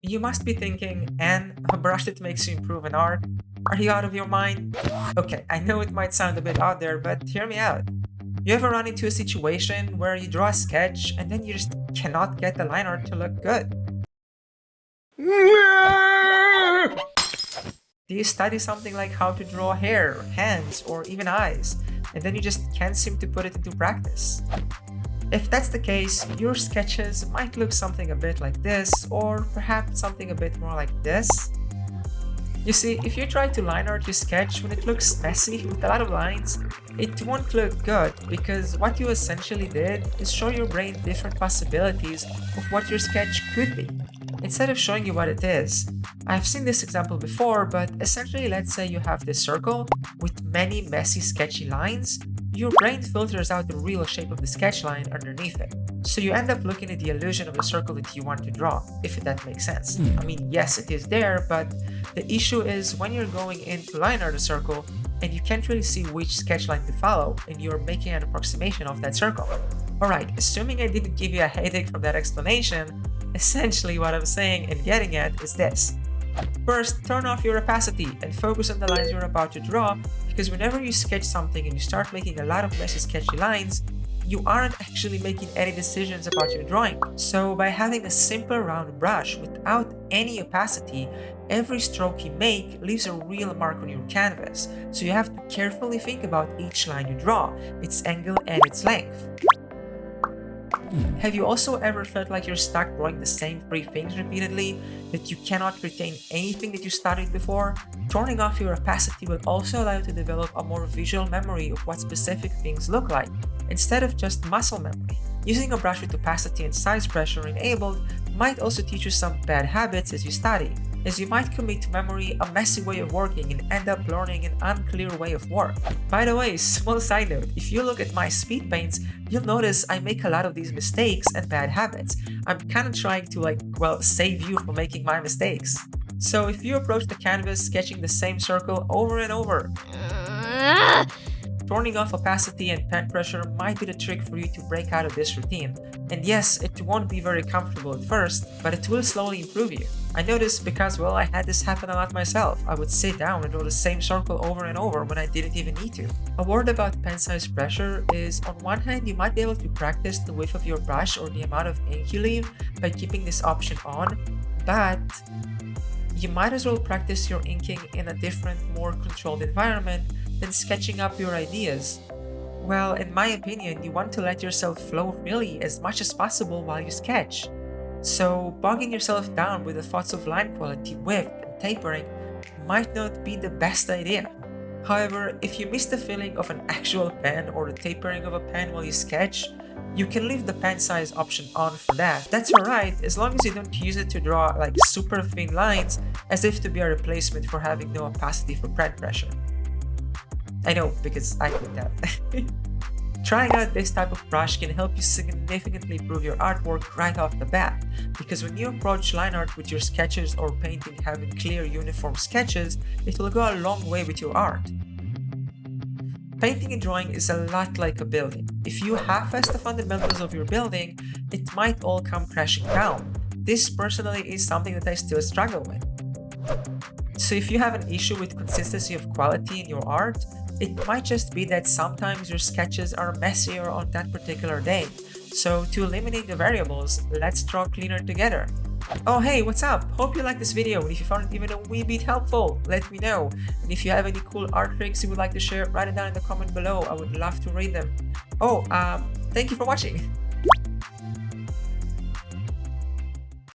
You must be thinking, and a brush that makes you improve an art? Are you out of your mind? Okay, I know it might sound a bit out there, but hear me out. You ever run into a situation where you draw a sketch and then you just cannot get the line art to look good? Do you study something like how to draw hair, hands, or even eyes, and then you just can't seem to put it into practice? If that's the case, your sketches might look something a bit like this, or perhaps something a bit more like this. You see, if you try to line art your sketch when it looks messy with a lot of lines, it won't look good because what you essentially did is show your brain different possibilities of what your sketch could be, instead of showing you what it is. I've seen this example before, but essentially let's say you have this circle with many messy sketchy lines. Your brain filters out the real shape of the sketch line underneath it. So you end up looking at the illusion of the circle that you want to draw, if that makes sense. I mean, yes, it is there, but the issue is when you're going in to line art a circle and you can't really see which sketch line to follow and you're making an approximation of that circle. Alright, assuming I didn't give you a headache from that explanation, essentially what I'm saying and getting at is this. First, turn off your opacity and focus on the lines you're about to draw, because whenever you sketch something and you start making a lot of messy sketchy lines, you aren't actually making any decisions about your drawing. So by having a simple round brush without any opacity, every stroke you make leaves a real mark on your canvas. So you have to carefully think about each line you draw, its angle and its length. Have you also ever felt like you're stuck drawing the same three things repeatedly, that you cannot retain anything that you studied before? Turning off your opacity will also allow you to develop a more visual memory of what specific things look like, instead of just muscle memory. Using a brush with opacity and size pressure enabled might also teach you some bad habits as you study, as you might commit to memory a messy way of working and end up learning an unclear way of work. By the way, small side note, if you look at my speed paints, you'll notice I make a lot of these mistakes and bad habits. I'm kind of trying to save you from making my mistakes. So if you approach the canvas sketching the same circle over and over, turning off opacity and pen pressure might be the trick for you to break out of this routine. And yes, it won't be very comfortable at first, but it will slowly improve you. I know this because, well, I had this happen a lot myself. I would sit down and draw the same circle over and over when I didn't even need to. A word about pen size pressure is, on one hand, you might be able to practice the width of your brush or the amount of ink you leave by keeping this option on, but you might as well practice your inking in a different, more controlled environment than sketching up your ideas. Well, in my opinion, you want to let yourself flow freely as much as possible while you sketch. So, bogging yourself down with the thoughts of line quality, width, and tapering might not be the best idea. However, if you miss the feeling of an actual pen or the tapering of a pen while you sketch, you can leave the pen size option on for that. That's alright, as long as you don't use it to draw super thin lines as if to be a replacement for having no opacity for pen pressure. I know, because I did that. Trying out this type of brush can help you significantly improve your artwork right off the bat, because when you approach line art with your sketches or painting having clear uniform sketches, it will go a long way with your art. Painting and drawing is a lot like a building. If you half-ass the fundamentals of your building, it might all come crashing down. This personally is something that I still struggle with. So if you have an issue with consistency of quality in your art, it might just be that sometimes your sketches are messier on that particular day. So to eliminate the variables, let's draw cleaner together. Oh hey, what's up? Hope you liked this video, and if you found it even a wee bit helpful, let me know. And if you have any cool art tricks you would like to share, write it down in the comment below. I would love to read them. Oh, thank you for watching.